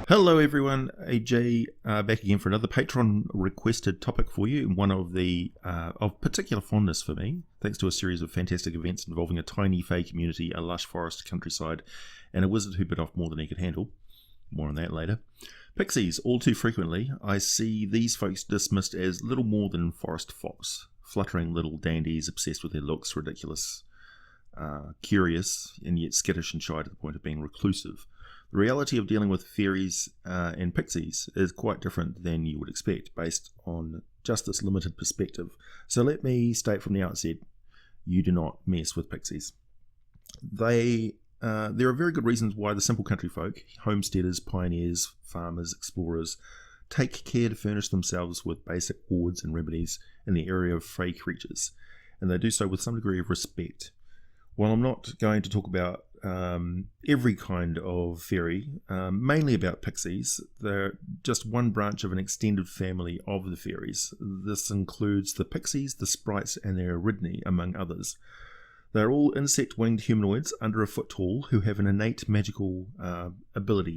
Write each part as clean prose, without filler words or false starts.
Hello everyone, AJ back again for another Patron requested topic for you, one of the of particular fondness for me, thanks to a series of fantastic events involving a tiny fae community, a lush forest countryside, and a wizard who bit off more than he could handle. More on that later. Pixies. All too frequently, I see these folks dismissed as little more than forest fops, fluttering little dandies obsessed with their looks, ridiculous, curious, and yet skittish and shy to the point of being reclusive. The reality of dealing with fairies and pixies is quite different than you would expect based on just this limited perspective. So let me state from the outset, you do not mess with pixies. There are very good reasons why the simple country folk, homesteaders, pioneers, farmers, explorers, take care to furnish themselves with basic wards and remedies in the area of fey creatures, and they do so with some degree of respect. While I'm not going to talk about every kind of fairy, mainly about pixies, they're just one branch of an extended family of the fairies. This includes the pixies, the sprites and the Aridni, among others. They're all insect-winged humanoids under a foot tall who have an innate magical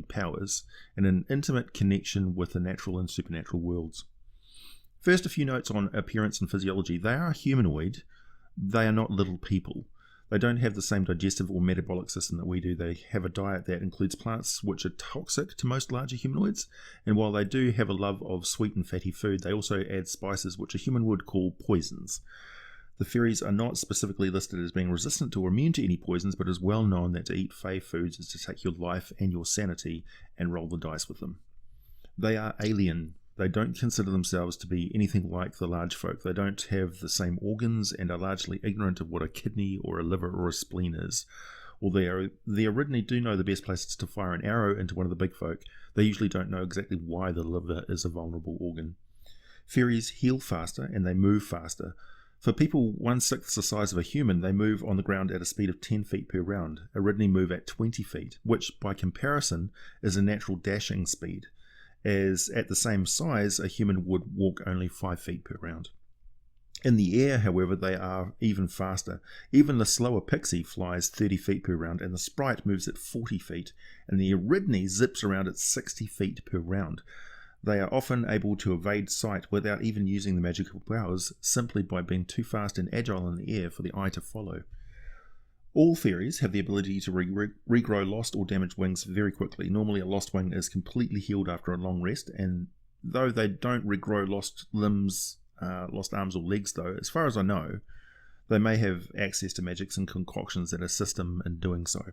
powers, and an intimate connection with the natural and supernatural worlds. First, a few notes on appearance and physiology. They are humanoid. They are not little people. They don't have the same digestive or metabolic system that we do. They have a diet that includes plants which are toxic to most larger humanoids, and while they do have a love of sweet and fatty food, they also add spices which a human would call poisons. The fairies are not specifically listed as being resistant or immune to any poisons, but it is well known that to eat fey foods is to take your life and your sanity and roll the dice with them. They are alien. They don't consider themselves to be anything like the large folk. They don't have the same organs and are largely ignorant of what a kidney or a liver or a spleen is. Although the Aridni do know the best places to fire an arrow into one of the big folk, they usually don't know exactly why the liver is a vulnerable organ. Fairies heal faster and they move faster. For people 1/6 the size of a human, they move on the ground at a speed of 10 feet per round. Aridni move at 20 feet, which by comparison is a natural dashing speed, as at the same size a human would walk only 5 feet per round. In the air, however, they are even faster. Even the slower pixie flies 30 feet per round, and the sprite moves at 40 feet, and the Aridni zips around at 60 feet per round. They are often able to evade sight without even using the magical powers, simply by being too fast and agile in the air for the eye to follow. All fairies have the ability to regrow lost or damaged wings very quickly. Normally a lost wing is completely healed after a long rest, and though they don't regrow lost limbs, lost arms or legs though, as far as I know, they may have access to magics and concoctions that assist them in doing so.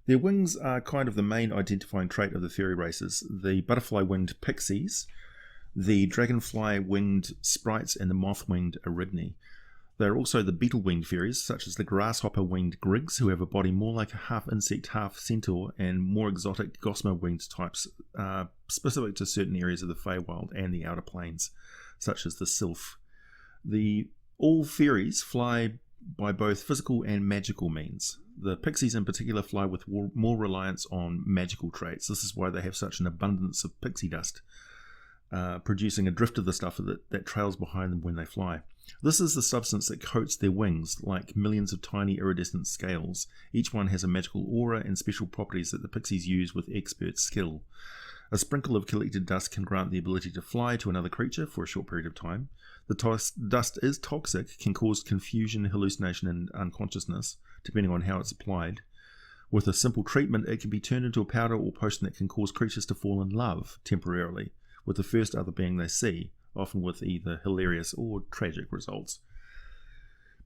Their wings are kind of the main identifying trait of the fairy races. The butterfly-winged pixies, the dragonfly-winged sprites, and the moth-winged Aridni. They are also the beetle-winged fairies, such as the grasshopper-winged grigs, who have a body more like a half-insect, half-centaur, and more exotic gossamer-winged types, specific to certain areas of the Feywild and the Outer Plains, such as the sylph. All fairies fly by both physical and magical means. The pixies in particular fly with more reliance on magical traits. This is why they have such an abundance of pixie dust, producing a drift of the stuff that trails behind them when they fly. This is the substance that coats their wings, like millions of tiny iridescent scales. Each one has a magical aura and special properties that the pixies use with expert skill. A sprinkle of collected dust can grant the ability to fly to another creature for a short period of time. The dust is toxic, can cause confusion, hallucination, and unconsciousness, depending on how it's applied. With a simple treatment, it can be turned into a powder or potion that can cause creatures to fall in love temporarily, with the first other being they see, often with either hilarious or tragic results.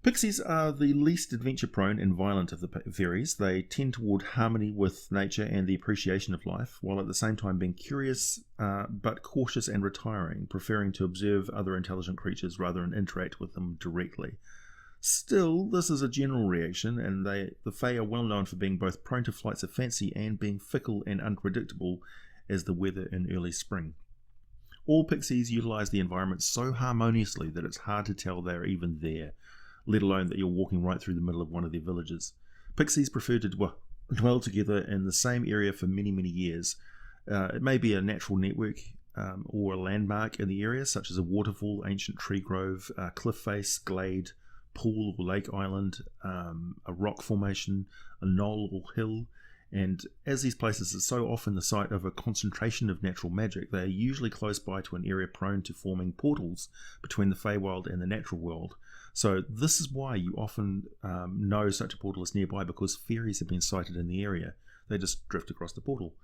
Pixies are the least adventure-prone and violent of the fairies. They tend toward harmony with nature and the appreciation of life, while at the same time being curious but cautious and retiring, preferring to observe other intelligent creatures rather than interact with them directly. Still, this is a general reaction, and the Fae are well known for being both prone to flights of fancy and being fickle and unpredictable as the weather in early spring. All pixies utilize the environment so harmoniously that it's hard to tell they're even there, let alone that you're walking right through the middle of one of their villages. Pixies prefer to dwell together in the same area for many, many years. It may be a natural network or a landmark in the area, such as a waterfall, ancient tree grove, cliff face, glade, pool or lake island, a rock formation, a knoll or hill, And as these places are so often the site of a concentration of natural magic, they are usually close by to an area prone to forming portals between the Feywild and the natural world. So this is why you often know such a portal is nearby, because fairies have been sighted in the area. They just drift across the portal.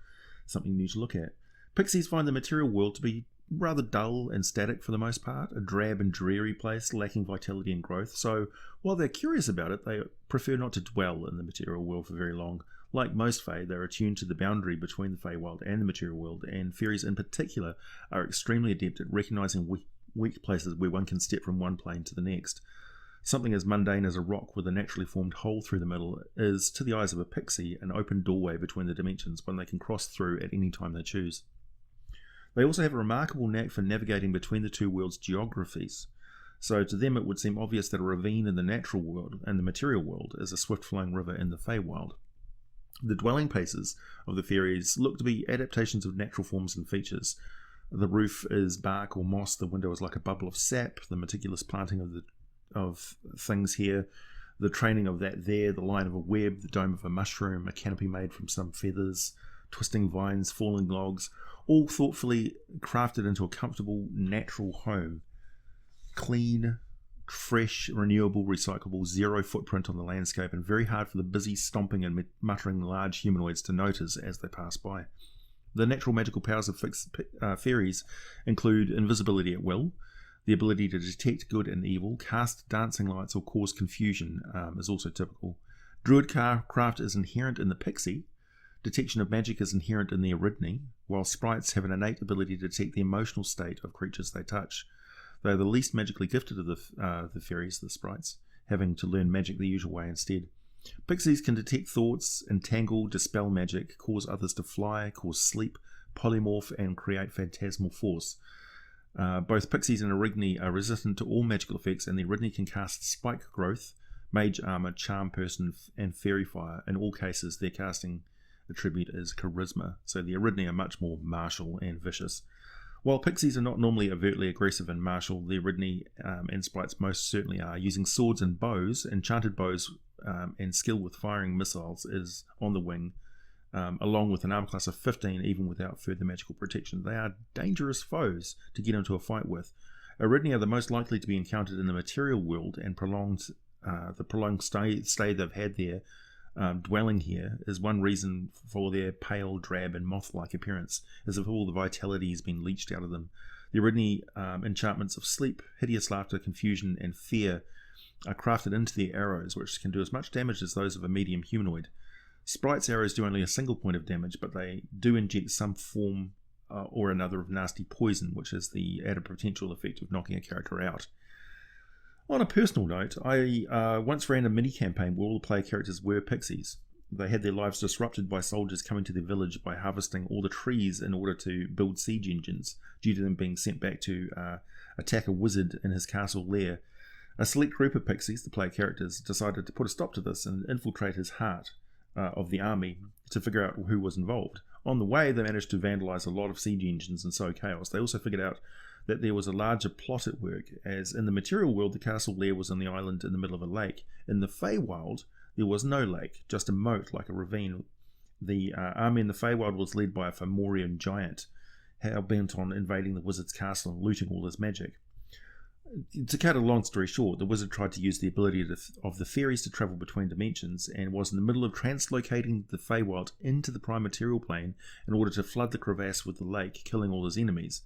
Something new to look at. Pixies find the material world to be rather dull and static for the most part, a drab and dreary place lacking vitality and growth. So while they're curious about it, they prefer not to dwell in the material world for very long. Like most Fae, they're attuned to the boundary between the Feywild and the material world, and fairies in particular are extremely adept at recognising weak places where one can step from one plane to the next. Something as mundane as a rock with a naturally formed hole through the middle is, to the eyes of a pixie, an open doorway between the dimensions, one they can cross through at any time they choose. They also have a remarkable knack for navigating between the two worlds' geographies. So to them it would seem obvious that a ravine in the natural world and the material world is a swift-flowing river in the Feywild. The dwelling places of the fairies look to be adaptations of natural forms and features. The roof is bark or moss, the window is like a bubble of sap, the meticulous planting of things here, the training of that there, the line of a web, the dome of a mushroom, a canopy made from some feathers, twisting vines, falling logs, all thoughtfully crafted into a comfortable, natural home. Clean, fresh, renewable, recyclable, zero footprint on the landscape, and very hard for the busy, stomping and muttering large humanoids to notice as they pass by. The natural magical powers of fairies include invisibility at will, the ability to detect good and evil, cast dancing lights or cause confusion is also typical. Druid craft is inherent in the Pixie. Detection of magic is inherent in the Aridni, while sprites have an innate ability to detect the emotional state of creatures they touch. They are the least magically gifted of the fairies, the sprites, having to learn magic the usual way instead. Pixies can detect thoughts, entangle, dispel magic, cause others to fly, cause sleep, polymorph, and create phantasmal force. Both Pixies and Aridni are resistant to all magical effects, and the Aridni can cast Spike Growth, Mage Armor, Charm Person, and Fairy Fire. In all cases, their casting attribute is Charisma, so the Aridni are much more martial and vicious. While Pixies are not normally overtly aggressive and martial, the Aridni and sprites most certainly are. Using swords and bows, enchanted bows, and skill with firing missiles is on the wing, along with an armor class of 15 even without further magical protection. They are dangerous foes to get into a fight with. Aridni are the most likely to be encountered in the material world, and the prolonged stay they've had there, dwelling here, is one reason for their pale, drab and moth-like appearance, as if all the vitality has been leached out of them. The Aridni enchantments of sleep, hideous laughter, confusion and fear are crafted into their arrows, which can do as much damage as those of a medium humanoid. Sprites' arrows do only a single point of damage, but they do inject some form or another of nasty poison, which has the added potential effect of knocking a character out. On a personal note, I once ran a mini-campaign where all the player characters were pixies. They had their lives disrupted by soldiers coming to their village by harvesting all the trees in order to build siege engines, due to them being sent back to attack a wizard in his castle lair. A select group of pixies, the player characters, decided to put a stop to this and infiltrate his heart of the army to figure out who was involved. On the way, they managed to vandalise a lot of siege engines and sow chaos. They also figured out that there was a larger plot at work, as in the material world the castle lair was on the island in the middle of a lake. In the Feywild there was no lake, just a moat like a ravine. The army in the Feywild was led by a Fomorian giant, hell-bent on invading the wizard's castle and looting all his magic. To cut a long story short, the wizard tried to use the ability of the fairies to travel between dimensions, and was in the middle of translocating the Feywild into the prime material plane in order to flood the crevasse with the lake, killing all his enemies.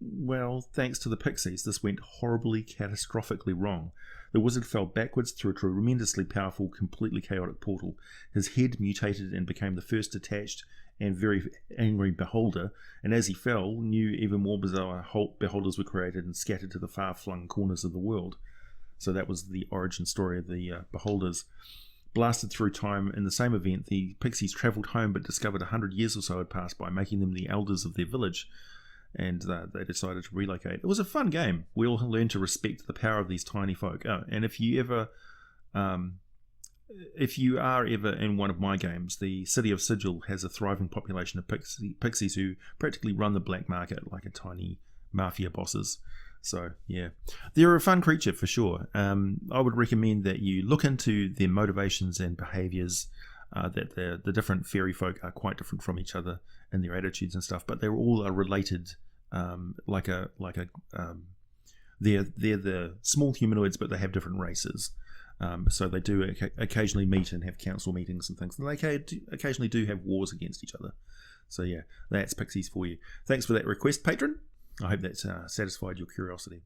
Well, thanks to the Pixies, this went horribly, catastrophically wrong. The wizard fell backwards through a tremendously powerful, completely chaotic portal. His head mutated and became the first detached and very angry beholder, and as he fell, new, even more bizarre beholders were created and scattered to the far-flung corners of the world. So that was the origin story of the beholders. Blasted through time in the same event, the Pixies travelled home but discovered 100 years or so had passed by, making them the elders of their village, and they decided to relocate. It was a fun game. We all learned to respect the power of these tiny folk. And if you are ever in one of my games, the city of Sigil has a thriving population of pixies who practically run the black market like a tiny mafia bosses. So yeah, they're a fun creature for sure. I would recommend that you look into their motivations and behaviours. that the different fairy folk are quite different from each other in their attitudes and stuff, but they're all related. They're the small humanoids, but they have different races. So they do occasionally meet and have council meetings and things. And they occasionally do have wars against each other. So yeah, that's Pixies for you. Thanks for that request, Patron. I hope that's satisfied your curiosity.